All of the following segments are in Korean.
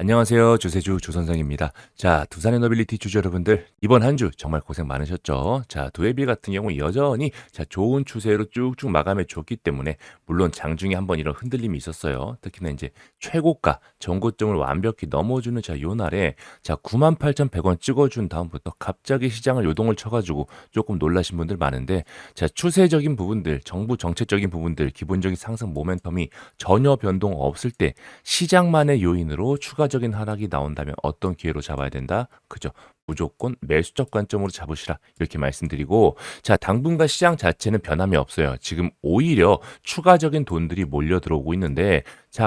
안녕하세요. 조세주 조선성입니다. 자, 두산 에너빌리티 주주 여러분들, 이번 한 주 정말 고생 많으셨죠? 자, 두에비 같은 경우 여전히 좋은 추세로 쭉쭉 마감해 줬기 때문에 물론 장중에 한번 이런 흔들림이 있었어요. 특히나 이제 최고가 전고점을 완벽히 넘어주는 요 날에 98,100원 찍어준 다음부터 갑자기 시장을 요동을 쳐가지고 조금 놀라신 분들 많은데, 추세적인 부분들, 정부 정책적인 부분들, 기본적인 상승 모멘텀이 전혀 변동 없을 때 시장만의 요인으로 추가적인 하락이 나온다면 어떤 기회로 잡아야 된다? 그죠? 무조건 매수적 관점으로 잡으시라 이렇게 말씀드리고, 당분간 시장 자체는 변함이 없어요. 지금 오히려 추가적인 돈들이 몰려 들어오고 있는데,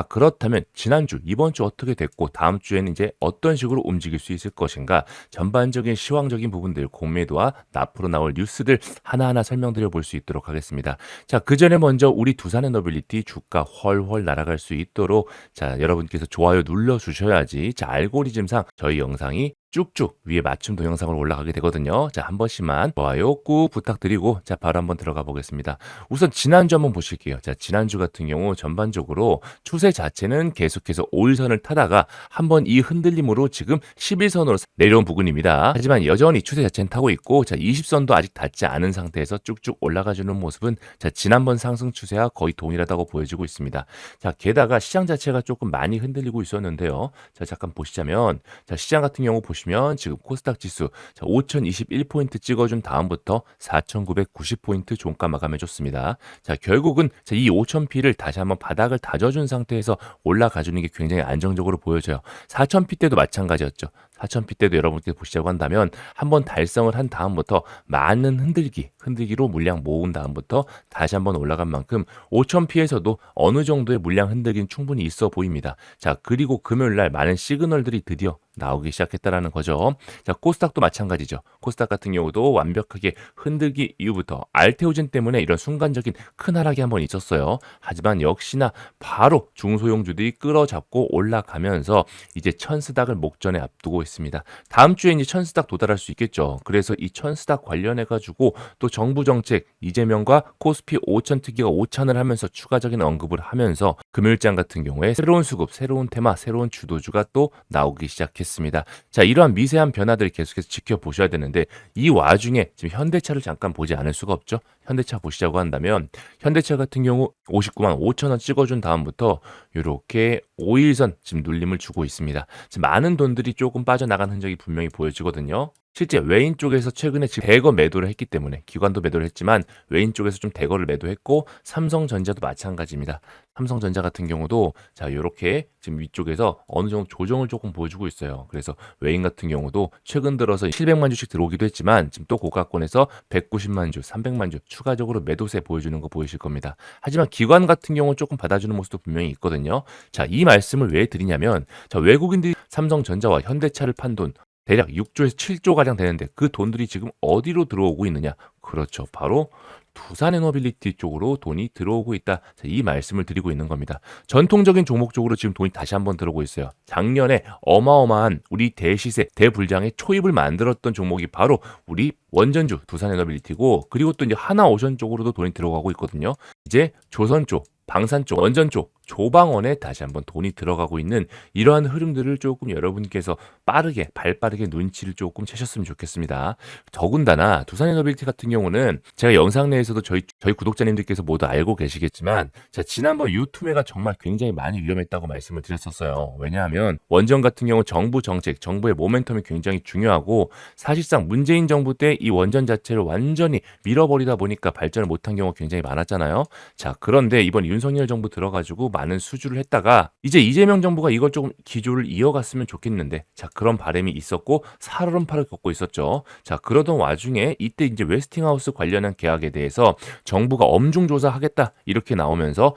그렇다면 지난주 이번 주 어떻게 됐고 다음 주에는 이제 어떤 식으로 움직일 수 있을 것인가, 전반적인 시황적인 부분들, 공매도와 앞으로 나올 뉴스들 하나하나 설명드려 볼 수 있도록 하겠습니다. 그 전에 먼저 우리 두산에너빌리티 주가 훨훨 날아갈 수 있도록 여러분께서 좋아요 눌러 주셔야지 알고리즘상 저희 영상이 쭉쭉 위에 맞춤 동영상으로 올라가게 되거든요. 한 번씩만 좋아요 꾹 부탁드리고 바로 한번 들어가 보겠습니다. 우선 지난주 한번 보실게요. 지난주 같은 경우 전반적으로 추세 자체는 계속해서 5일선을 타다가 한번 이 흔들림으로 지금 11선으로 내려온 부분입니다. 하지만 여전히 추세 자체는 타고 있고 20선도 아직 닿지 않은 상태에서 쭉쭉 올라가주는 모습은 지난번 상승 추세와 거의 동일하다고 보여지고 있습니다. 게다가 시장 자체가 조금 많이 흔들리고 있었는데요. 잠깐 보시자면 시장 같은 경우 보시면 지금 코스닥 지수 5,021포인트 찍어준 다음부터 4,990포인트 종가 마감해줬습니다. 결국은 이 5,000P를 다시 한번 바닥을 다져준 상태에서 올라가주는 게 굉장히 안정적으로 보여져요. 4,000P 때도 마찬가지였죠. 4,000P 때도 여러분께서 보시자고 한다면 한번 달성을 한 다음부터 많은 흔들기로 물량 모은 다음부터 다시 한번 올라간 만큼 5,000P에서도 어느 정도의 물량 흔들기는 충분히 있어 보입니다. 그리고 금요일날 많은 시그널들이 드디어 나오기 시작했다라는 거죠. 코스닥도 마찬가지죠. 코스닥 같은 경우도 완벽하게 흔들기 이후부터 알테오젠 때문에 이런 순간적인 큰 하락이 한번 있었어요. 하지만 역시나 바로 중소형주들이 끌어잡고 올라가면서 이제 천스닥을 목전에 앞두고 있습니다. 다음 주에 이제 천스닥 도달할 수 있겠죠. 그래서 이 천스닥 관련해 가지고 또 정부 정책 이재명과 코스피 5천 특위가 오찬을 하면서 추가적인 언급을 하면서 금요일장 같은 경우에 새로운 수급, 새로운 테마, 새로운 주도주가 또 나오기 시작했습니다. 이러한 미세한 변화들 계속해서 지켜보셔야 되는데, 이 와중에 지금 현대차를 잠깐 보지 않을 수가 없죠. 현대차 보시자고 한다면 현대차 같은 경우 59만 5천 원 찍어준 다음부터 이렇게 5일선 지금 눌림을 주고 있습니다. 지금 많은 돈들이 조금 빠져나간 흔적이 분명히 보여지거든요. 실제 외인 쪽에서 최근에 지금 대거 매도를 했기 때문에, 기관도 매도를 했지만 외인 쪽에서 좀 대거를 매도했고, 삼성전자도 마찬가지입니다. 삼성전자 같은 경우도 이렇게 지금 위쪽에서 어느 정도 조정을 조금 보여주고 있어요. 그래서 외인 같은 경우도 최근 들어서 700만 주씩 들어오기도 했지만 지금 또 고가권에서 190만 주, 300만 주 추가적으로 매도세 보여주는 거 보이실 겁니다. 하지만 기관 같은 경우는 조금 받아주는 모습도 분명히 있거든요. 이 말씀을 왜 드리냐면, 외국인들이 삼성전자와 현대차를 판 돈 대략 6조에서 7조 가량 되는데 그 돈들이 지금 어디로 들어오고 있느냐? 그렇죠. 바로 두산에너빌리티 쪽으로 돈이 들어오고 있다. 이 말씀을 드리고 있는 겁니다. 전통적인 종목 쪽으로 지금 돈이 다시 한번 들어오고 있어요. 작년에 어마어마한 우리 대시세, 대불장의 초입을 만들었던 종목이 바로 우리 원전주 두산에너빌리티고, 그리고 또 이제 하나오션 쪽으로도 돈이 들어가고 있거든요. 이제 조선 쪽, 방산 쪽, 원전 쪽, 조방원에 다시 한번 돈이 들어가고 있는 이러한 흐름들을 조금 여러분께서 발빠르게 눈치를 조금 채셨으면 좋겠습니다. 더군다나 두산에너빌리티 같은 경우는 제가 영상 내에서도 저희 구독자님들께서 모두 알고 계시겠지만, 지난번 유투매가 정말 굉장히 많이 위험했다고 말씀을 드렸었어요. 왜냐하면 원전 같은 경우 정부 정책, 정부의 모멘텀이 굉장히 중요하고, 사실상 문재인 정부 때 이 원전 자체를 완전히 밀어버리다 보니까 발전을 못한 경우가 굉장히 많았잖아요. 그런데 이번 윤석열 정부 들어가지고 많은 수주를 했다가 이제 이재명 정부가 이걸 조금 기조를 이어갔으면 좋겠는데, 그런 바람이 있었고 살얼음판을 겪고 있었죠. 그러던 와중에 이때 이제 웨스팅하우스 관련한 계약에 대해서 정부가 엄중 조사하겠다 이렇게 나오면서,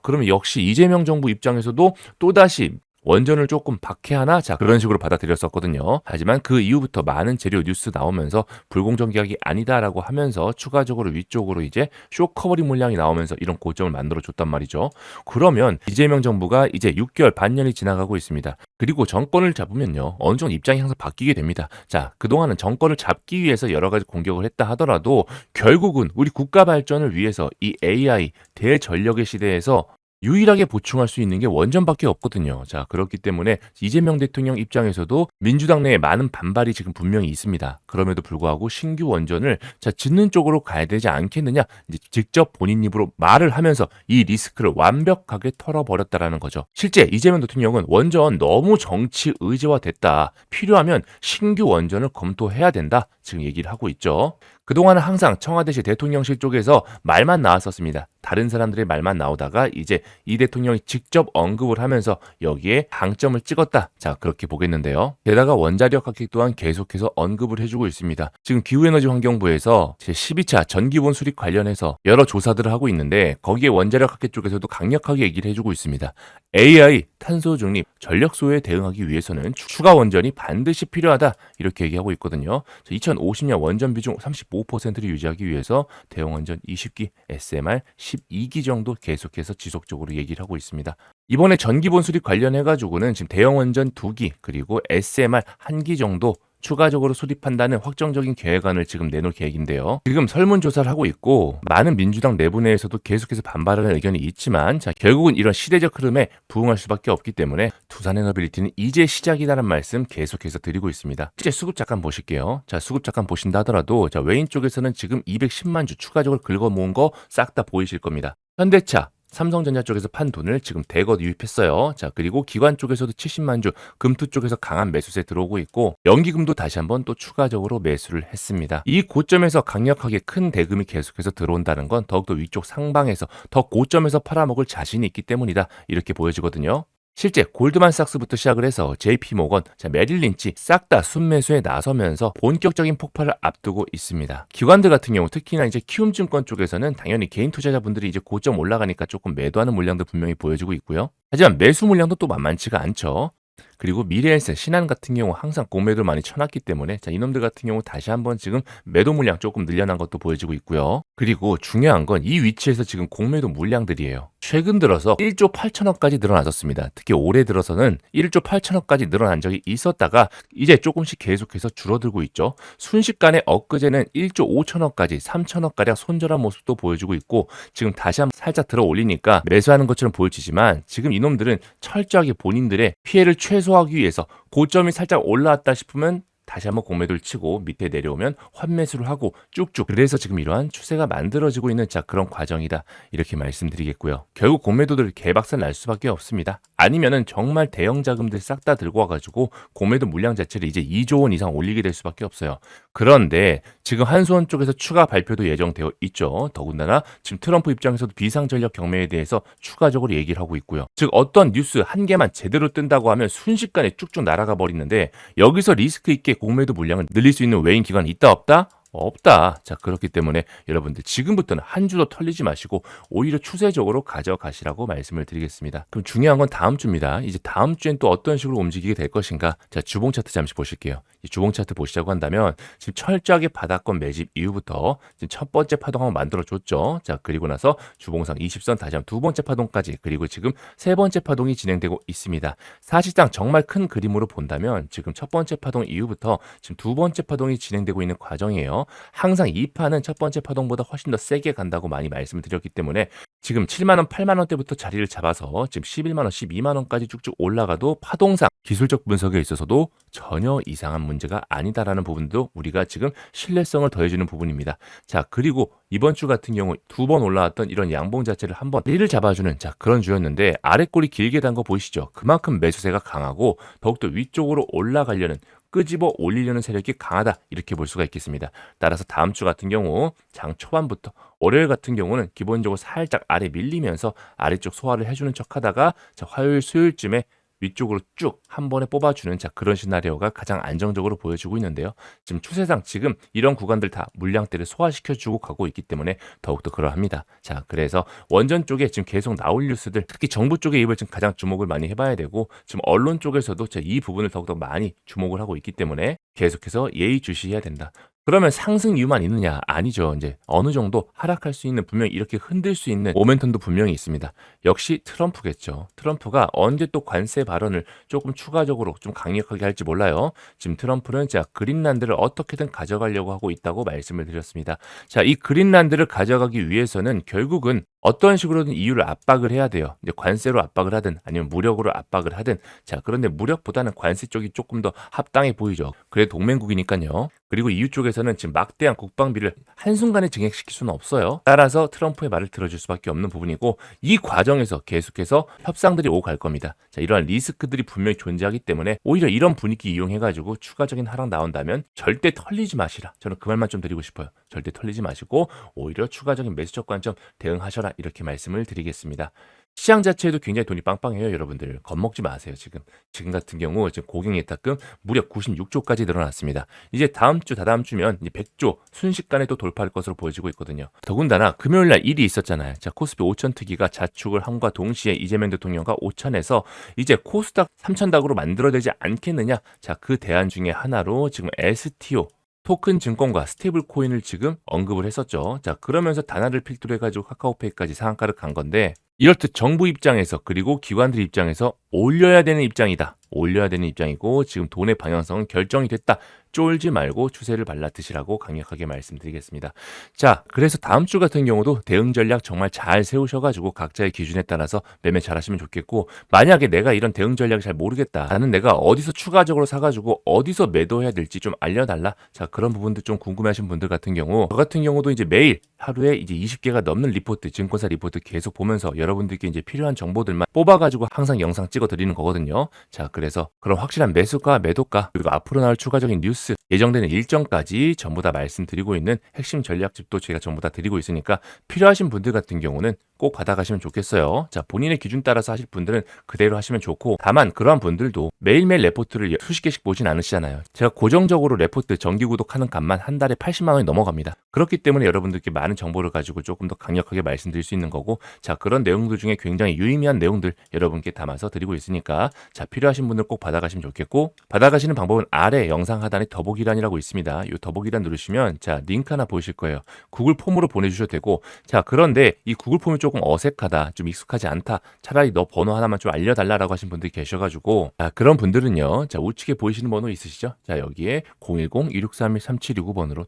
그러면 역시 이재명 정부 입장에서도 또다시 원전을 조금 박해하나? 그런 식으로 받아들였었거든요. 하지만 그 이후부터 많은 재료 뉴스 나오면서 불공정 계약이 아니다라고 하면서 추가적으로 위쪽으로 이제 쇼 커버링 물량이 나오면서 이런 고점을 만들어줬단 말이죠. 그러면 이재명 정부가 이제 6개월 반년이 지나가고 있습니다. 그리고 정권을 잡으면요, 어느 정도 입장이 항상 바뀌게 됩니다. 그동안은 정권을 잡기 위해서 여러 가지 공격을 했다 하더라도 결국은 우리 국가 발전을 위해서 이 AI 대전력의 시대에서 유일하게 보충할 수 있는 게 원전밖에 없거든요. 자, 그렇기 때문에 이재명 대통령 입장에서도 민주당 내에 많은 반발이 지금 분명히 있습니다. 그럼에도 불구하고 신규 원전을 짓는 쪽으로 가야 되지 않겠느냐, 이제 직접 본인 입으로 말을 하면서 이 리스크를 완벽하게 털어버렸다라는 거죠. 실제 이재명 대통령은 원전 너무 정치 의제화됐다, 필요하면 신규 원전을 검토해야 된다, 지금 얘기를 하고 있죠. 그동안은 항상 청와대실 대통령실 쪽에서 말만 나왔었습니다. 다른 사람들의 말만 나오다가 이제 이 대통령이 직접 언급을 하면서 여기에 방점을 찍었다. 자, 그렇게 보겠는데요. 게다가 원자력 학회 또한 계속해서 언급을 해주고 있습니다. 지금 기후에너지환경부에서 제12차 전기본 수립 관련해서 여러 조사들을 하고 있는데 거기에 원자력 학회 쪽에서도 강력하게 얘기를 해주고 있습니다. AI, 탄소 중립, 전력 소요에 대응하기 위해서는 추가 원전이 반드시 필요하다, 이렇게 얘기하고 있거든요. 2050년 원전 비중 35%를 유지하기 위해서 대형 원전 20기, SMR 12기 정도 계속해서 지속적으로 얘기를 하고 있습니다. 이번에 전기본 수립 관련해 가지고는 지금 대형 원전 2기 그리고 SMR 1기 정도 추가적으로 수립한다는 확정적인 계획안을 지금 내놓을 계획인데요. 지금 설문조사를 하고 있고 많은 민주당 내부 내에서도 계속해서 반발하는 의견이 있지만, 자, 결국은 이런 시대적 흐름에 부응할 수밖에 없기 때문에 두산에너빌리티는 이제 시작이라는 말씀 계속해서 드리고 있습니다. 실제 수급 잠깐 보실게요. 자, 수급 잠깐 보신다 하더라도 외인 쪽에서는 지금 210만 주 추가적으로 긁어 모은 거 싹 다 보이실 겁니다. 현대차, 삼성전자 쪽에서 판 돈을 지금 대거 유입했어요. 자, 그리고 기관 쪽에서도 70만 주, 금투 쪽에서 강한 매수세 들어오고 있고, 연기금도 다시 한번 또 추가적으로 매수를 했습니다. 이 고점에서 강력하게 큰 대금이 계속해서 들어온다는 건 더욱더 위쪽 상방에서 더 고점에서 팔아먹을 자신이 있기 때문이다, 이렇게 보여지거든요. 실제 골드만삭스부터 시작을 해서 JP모건, 메릴 린치 싹 다 순매수에 나서면서 본격적인 폭발을 앞두고 있습니다. 기관들 같은 경우 특히나 이제 키움증권 쪽에서는 당연히 개인 투자자분들이 이제 고점 올라가니까 조금 매도하는 물량도 분명히 보여지고 있고요. 하지만 매수 물량도 또 만만치가 않죠. 그리고 미래에셋, 신한 같은 경우 항상 공매도를 많이 쳐놨기 때문에 이놈들 같은 경우 다시 한번 지금 매도 물량 조금 늘려난 것도 보여지고 있고요. 그리고 중요한 건 이 위치에서 지금 공매도 물량들이에요. 최근 들어서 1조 8천억까지 늘어났었습니다. 특히 올해 들어서는 1조 8천억까지 늘어난 적이 있었다가 이제 조금씩 계속해서 줄어들고 있죠. 순식간에 엊그제는 1조 5천억까지 3천억가량 손절한 모습도 보여주고 있고, 지금 다시 한번 살짝 들어 올리니까 매수하는 것처럼 보여지지만 지금 이놈들은 철저하게 본인들의 피해를 최소화하기 위해서 고점이 살짝 올라왔다 싶으면 다시 한번 공매도를 치고 밑에 내려오면 환매수를 하고 쭉쭉, 그래서 지금 이러한 추세가 만들어지고 있는 그런 과정이다, 이렇게 말씀드리겠고요. 결국 공매도들 개박살 날 수밖에 없습니다. 아니면은 정말 대형 자금들 싹 다 들고 와가지고 공매도 물량 자체를 이제 2조 원 이상 올리게 될 수밖에 없어요. 그런데 지금 한수원 쪽에서 추가 발표도 예정되어 있죠. 더군다나 지금 트럼프 입장에서도 비상전력 경매에 대해서 추가적으로 얘기를 하고 있고요. 즉 어떤 뉴스 한 개만 제대로 뜬다고 하면 순식간에 쭉쭉 날아가 버리는데, 여기서 리스크 있게 공매도 물량을 늘릴 수 있는 외인 기관이 있다 없다? 없다. 자, 그렇기 때문에 여러분들 지금부터는 한 주도 털리지 마시고 오히려 추세적으로 가져가시라고 말씀을 드리겠습니다. 그럼 중요한 건 다음 주입니다. 이제 다음 주엔 또 어떤 식으로 움직이게 될 것인가? 자, 주봉 차트 잠시 보실게요. 이 주봉 차트 보시자고 한다면 지금 철저하게 바닥권 매집 이후부터 지금 첫 번째 파동 한번 만들어줬죠. 자, 그리고 나서 주봉상 20선 다시 한번 두 번째 파동까지, 그리고 지금 세 번째 파동이 진행되고 있습니다. 사실상 정말 큰 그림으로 본다면 지금 첫 번째 파동 이후부터 지금 두 번째 파동이 진행되고 있는 과정이에요. 항상 이 판은 첫 번째 파동보다 훨씬 더 세게 간다고 많이 말씀을 드렸기 때문에 지금 7만원, 8만원대부터 자리를 잡아서 지금 11만원, 12만원까지 쭉쭉 올라가도 파동상 기술적 분석에 있어서도 전혀 이상한 문제가 아니다라는 부분도 우리가 지금 신뢰성을 더해주는 부분입니다. 자, 그리고 이번 주 같은 경우 두 번 올라왔던 이런 양봉 자체를 한번 리를 잡아주는 그런 주였는데, 아래 꼬리 길게 단 거 보이시죠? 그만큼 매수세가 강하고 더욱더 위쪽으로 올라가려는, 끄집어 올리려는 세력이 강하다, 이렇게 볼 수가 있겠습니다. 따라서 다음 주 같은 경우 장 초반부터 월요일 같은 경우는 기본적으로 살짝 아래 밀리면서 아래쪽 소화를 해주는 척하다가 화요일 수요일쯤에 위쪽으로 쭉 한 번에 뽑아주는 그런 시나리오가 가장 안정적으로 보여지고 있는데요. 지금 추세상 지금 이런 구간들 다 물량대를 소화시켜주고 가고 있기 때문에 더욱더 그러합니다. 자, 그래서 원전 쪽에 지금 계속 나올 뉴스들, 특히 정부 쪽의 입을 지금 가장 주목을 많이 해봐야 되고, 지금 언론 쪽에서도 이 부분을 더욱더 많이 주목을 하고 있기 때문에 계속해서 예의주시해야 된다. 그러면 상승 이유만 있느냐? 아니죠. 인제 어느 정도 하락할 수 있는 분명히 이렇게 흔들 수 있는 모멘텀도 분명히 있습니다. 역시 트럼프겠죠. 트럼프가 언제 또 관세 발언을 쪼끔 추가적으로 좀 강력하게 할지 몰라요. 지금 트럼프는 자 그린란드를 어떻게든 가져가려고 하고 있다고 말씀을 드렸습니다. 자 이 그린란드를 가져가기 위해서는 결국은 어떤 식으로든 EU를 압박을 해야 돼요. 이제 관세로 압박을 하든 아니면 무력으로 압박을 하든 자 그런데 무력보다는 관세 쪽이 쪼끔 더 합당해 보이죠. 그래도 동맹국이니깐요. 그리고 EU 쪽에서는 지금 막대한 국방비를 한순간에 증액시킬 수는 없어요. 따라서 트럼프의 말을 들어줄 수밖에 없는 부분이고 이 과정에서 계속해서 협상들이 오고 갈 겁니다. 자 이러한 리스크들이 분명히 존재하기 때문에 오히려 이런 분위기 이용해 가지고 추가적인 하락 나온다면 절대 털리지 마시라. 저는 그 말만 좀 드리고 싶어요. 절대 털리지 마시고 오히려 추가적인 매수적 관점 대응하셔라. 이렇게 말씀을 드리겠습니다. 시장 자체에도 굉장히 돈이 빵빵해요, 여러분들. 겁먹지 마세요, 지금. 지금 같은 경우 지금 고객 예탁금 무려 96조까지 늘어났습니다. 이제 다음 주, 다다음 주면 이제 100조 순식간에 또 돌파할 것으로 보여지고 있거든요. 더군다나 금요일 날 일이 있었잖아요. 자, 코스피 5천 특위가 자축을 함과 동시에 이재명 대통령과 오찬에서 이제 코스닥 3천닥으로 만들어내지 않겠느냐? 자, 그 대안 중에 하나로 지금 STO 토큰 증권과 스테이블 코인을 지금 언급을 했었죠. 자, 그러면서 단화를 필두로 해가지고 카카오페이까지 상한가를 간 건데, 이렇듯 정부 입장에서 그리고 기관들 입장에서 올려야 되는 입장이다. 올려야 되는 입장이고 지금 돈의 방향성은 결정이 됐다. 쫄지 말고 추세를 발라드시라고 강력하게 말씀드리겠습니다. 자, 그래서 다음 주 같은 경우도 대응 전략 정말 잘 세우셔가지고 각자의 기준에 따라서 매매 잘하시면 좋겠고 만약에 내가 이런 대응 전략을 잘 모르겠다. 나는 내가 어디서 추가적으로 사가지고 어디서 매도해야 될지 좀 알려달라. 자, 그런 부분들 좀 궁금해하신 분들 같은 경우 저 같은 경우도 이제 매일 하루에 이제 20개가 넘는 리포트, 증권사 리포트 계속 보면서 여러분들께 이제 필요한 정보들만 뽑아가지고 항상 영상 찍어 드리는 거거든요. 자, 그래서 그런 확실한 매수가, 매도가, 그리고 앞으로 나올 추가적인 뉴스, 예정되는 일정까지 전부 다 말씀드리고 있는 핵심 전략집도 제가 전부 다 드리고 있으니까 필요하신 분들 같은 경우는 꼭 받아가시면 좋겠어요. 자, 본인의 기준 따라서 하실 분들은 그대로 하시면 좋고 다만 그러한 분들도 매일매일 레포트를 수십 개씩 보진 않으시잖아요. 제가 고정적으로 레포트 정기 구독하는 값만 한 달에 80만 원이 넘어갑니다. 그렇기 때문에 여러분들께 많은 정보를 가지고 조금 더 강력하게 말씀드릴 수 있는 거고 자, 그런 내용들 중에 굉장히 유의미한 내용들 여러분께 담아서 드리고 있으니까 자, 필요하신 분들 꼭 받아가시면 좋겠고 받아가시는 방법은 아래 영상 하단에 더보기란이라고 있습니다. 이 더보기란 누르시면 자, 링크 하나 보이실 거예요. 구글 폼으로 보내주셔도 되고 자, 그런데 이 구글 폼이 조금 어색하다, 좀 익숙하지 않다. 차라리 너 번호 하나만 좀 알려달라라고 하신 분들이 계셔가지고 그런 분들은요. 자, 우측에 보이시는 번호 있으시죠? 자, 여기에 010-2631-3729번으로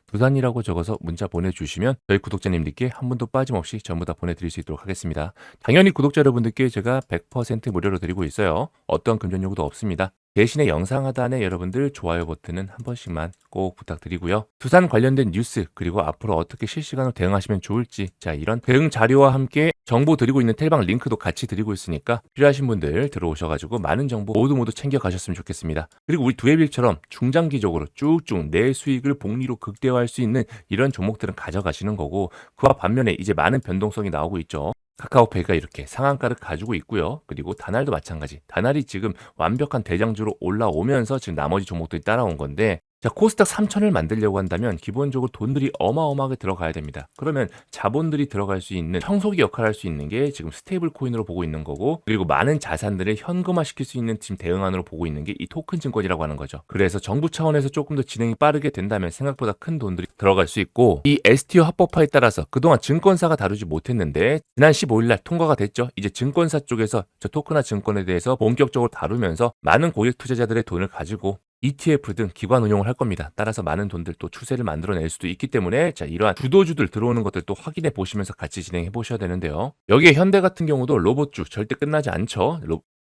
두산이라고 적어서 문자 보내주시면 저희 구독자님들께 한 분도 빠짐없이 전부 다 보내드릴 수 있도록 하겠습니다. 당연히 구독자 여러분들께 제가 100% 무료로 드리고 있어요. 어떤 금전 요구도 없습니다. 대신에 영상 하단에 여러분들 좋아요 버튼은 한 번씩만 꼭 부탁드리고요. 두산 관련된 뉴스 그리고 앞으로 어떻게 실시간으로 대응하시면 좋을지 자 이런 대응 자료와 함께 정보 드리고 있는 텔방 링크도 같이 드리고 있으니까 필요하신 분들 들어오셔가지고 많은 정보 모두 챙겨 가셨으면 좋겠습니다. 그리고 우리 두해빌처럼 중장기적으로 쭉쭉 내 수익을 복리로 극대화할 수 있는 이런 종목들은 가져가시는 거고 그와 반면에 이제 많은 변동성이 나오고 있죠. 카카오페이가 이렇게 상한가를 가지고 있고요. 그리고 다날도 마찬가지. 다날이 지금 완벽한 대장주로 올라오면서 지금 나머지 종목들이 따라온 건데 자, 코스닥 3천을 만들려고 한다면 기본적으로 돈들이 어마어마하게 들어가야 됩니다. 그러면 자본들이 들어갈 수 있는 청소기 역할을 할 수 있는 게 지금 스테이블 코인으로 보고 있는 거고 그리고 많은 자산들을 현금화시킬 수 있는 지금 대응안으로 보고 있는 게 이 토큰 증권이라고 하는 거죠. 그래서 정부 차원에서 조금 더 진행이 빠르게 된다면 생각보다 큰 돈들이 들어갈 수 있고 이 STO 합법화에 따라서 그동안 증권사가 다루지 못했는데 지난 15일 날 통과가 됐죠. 이제 증권사 쪽에서 저 토큰화 증권에 대해서 본격적으로 다루면서 많은 고객 투자자들의 돈을 가지고 ETF 등 기관 운용을 할 겁니다. 따라서 많은 돈들 또 추세를 만들어낼 수도 있기 때문에 자 이러한 주도주들 들어오는 것들 또 확인해 보시면서 같이 진행해 보셔야 되는데요. 여기에 현대 같은 경우도 로봇주 절대 끝나지 않죠.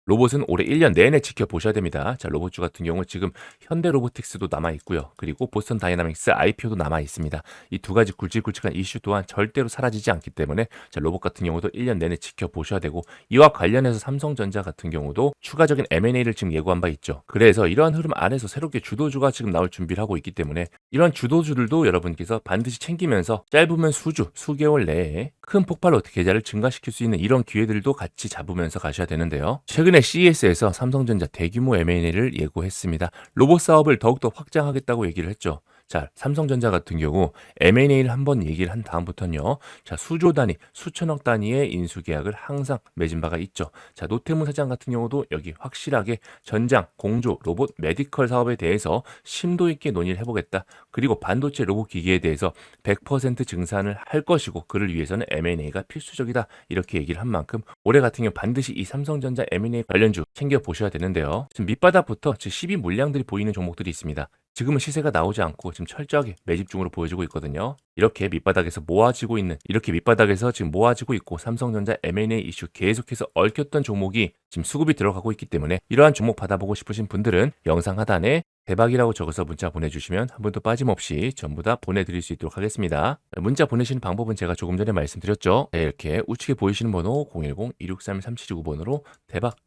로봇은 올해 1년 내내 지켜보셔야 됩니다. 자, 로봇주 같은 경우 지금 현대 로보틱스도 남아있고요. 그리고 보스턴 다이나믹스 IPO도 남아있습니다. 이 두 가지 굵직굵직한 이슈 또한 절대로 사라지지 않기 때문에 자, 로봇 같은 경우도 1년 내내 지켜보셔야 되고 이와 관련해서 삼성전자 같은 경우도 추가적인 M&A를 지금 예고한 바 있죠. 그래서 이러한 흐름 안에서 새롭게 주도주가 지금 나올 준비를 하고 있기 때문에 이런 주도주들도 여러분께서 반드시 챙기면서 짧으면 수개월 내에 큰 폭발로 계좌를 증가시킬 수 있는 이런 기회들도 같이 잡으면서 가셔야 되는데요. 최근에 CES에서 삼성전자 대규모 M&A를 예고했습니다. 로봇 사업을 더욱더 확장하겠다고 얘기를 했죠. 자, 삼성전자 같은 경우 M&A를 한번 얘기를 한 다음부터는요. 자, 수조 단위, 수천억 단위의 인수 계약을 항상 맺은 바가 있죠. 자, 노태무 사장 같은 경우도 여기 확실하게 전장, 공조, 로봇, 메디컬 사업에 대해서 심도 있게 논의를 해보겠다. 그리고 반도체 로봇 기기에 대해서 100% 증산을 할 것이고 그를 위해서는 M&A가 필수적이다. 이렇게 얘기를 한 만큼 올해 같은 경우 반드시 이 삼성전자 M&A 관련주 챙겨보셔야 되는데요. 지금 밑바닥부터 즉 12 물량들이 보이는 종목들이 있습니다. 지금은 시세가 나오지 않고 지금 철저하게 매집 중으로 보여지고 있거든요. 이렇게 밑바닥에서 모아지고 있는, 이렇게 밑바닥에서 지금 모아지고 있고 삼성전자 M&A 이슈 계속해서 얽혔던 종목이 지금 수급이 들어가고 있기 때문에 이러한 종목 받아보고 싶으신 분들은 영상 하단에 대박이라고 적어서 문자 보내주시면 한 분도 빠짐없이 전부 다 보내드릴 수 있도록 하겠습니다. 문자 보내시는 방법은 제가 조금 전에 말씀드렸죠. 네, 이렇게 우측에 보이시는 번호 010-2631-3729번으로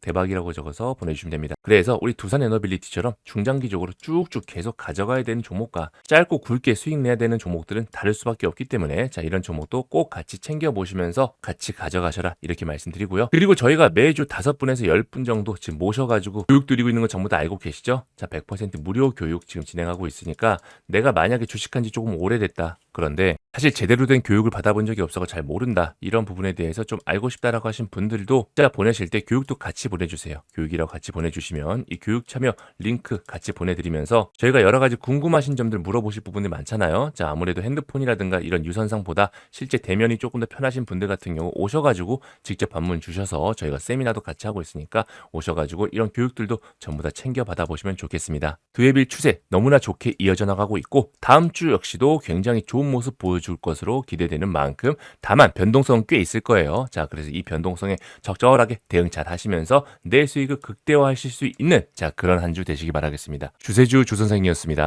대박이라고 적어서 보내주시면 됩니다. 그래서 우리 두산에너빌리티처럼 중장기적으로 쭉쭉 계속 가져가야 되는 종목과 짧고 굵게 수익 내야 되는 종목들은 다를 수밖에 없기 때문에 자, 이런 종목도 꼭 같이 챙겨보시면서 같이 가져가셔라 이렇게 말씀드리고요. 그리고 저희가 매주 5분에서 10분 정도 지금 모셔가지고 교육 드리고 있는 거 전부 다 알고 계시죠? 자, 100% 무료 교육 지금 진행하고 있으니까 내가 만약에 주식한 지 조금 오래됐다. 그런데 사실 제대로 된 교육을 받아본 적이 없어서 잘 모른다. 이런 부분에 대해서 좀 알고 싶다라고 하신 분들도 진짜 보내실 때 교육도 같이 보내주세요. 교육이라고 같이 보내주시면 이 교육 참여 링크 같이 보내드리면서 저희가 여러 가지 궁금하신 점들 물어보실 부분이 많잖아요. 자, 아무래도 핸드폰이라든가 이런 유선상보다 실제 대면이 조금 더 편하신 분들 같은 경우 오셔가지고 직접 방문 주셔서 저희가 세미나도 같이 하고 있으니까 오셔가지고 이런 교육들도 전부 다 챙겨 받아보시면 좋겠습니다. 두에빌 추세 너무나 좋게 이어져 나가고 있고 다음 주 역시도 굉장히 좋은 모습 보여줄 것으로 기대되는 만큼 다만 변동성은 꽤 있을 거예요. 자, 그래서 이 변동성에 적절하게 대응 잘 하시면서 내 수익을 극대화하실 수 있는 자, 그런 한 주 되시기 바라겠습니다. 주세주 주선생이었습니다.